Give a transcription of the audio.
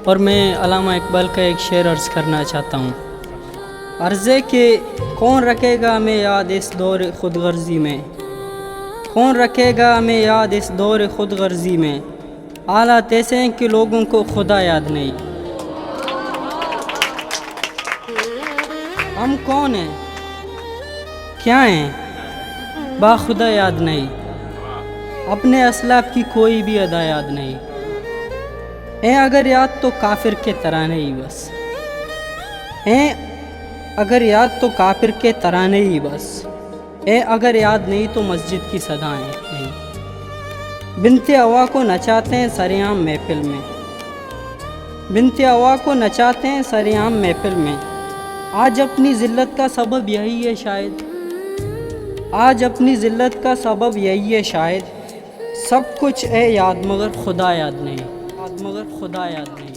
اور میں علامہ اقبال کا ایک شعر عرض کرنا چاہتا ہوں۔ عرض ہے کہ کون رکھے گا ہمیں یاد اس دور خود غرضی میں، کون رکھے گا ہمیں یاد اس دور خود غرضی میں، حالات ایسے ہیں کہ لوگوں کو خدا یاد نہیں۔ ہم کون ہیں، کیا ہیں، باخدا یاد نہیں، اپنے اسلاف کی کوئی بھی ادا یاد نہیں۔ ہیں اگر یاد تو کافر کے ترانے ہی بس، ہیں اگر یاد تو کافر کے ترانے ہی بس، ہیں اگر یاد نہیں تو مسجد کی صدایں نہیں۔ بنت ہوا کو نچاتے ہیں سرعام محفل میں، بنت ہوا کو نچاتے ہیں سرعام محفل میں، آج اپنی ذلت کا سبب یہی ہے شاید، آج اپنی ذلت کا سبب یہی ہے شاید، سب کچھ ہے یاد مگر خدا یاد نہیں، یاد مگر خدا یاد نہیں۔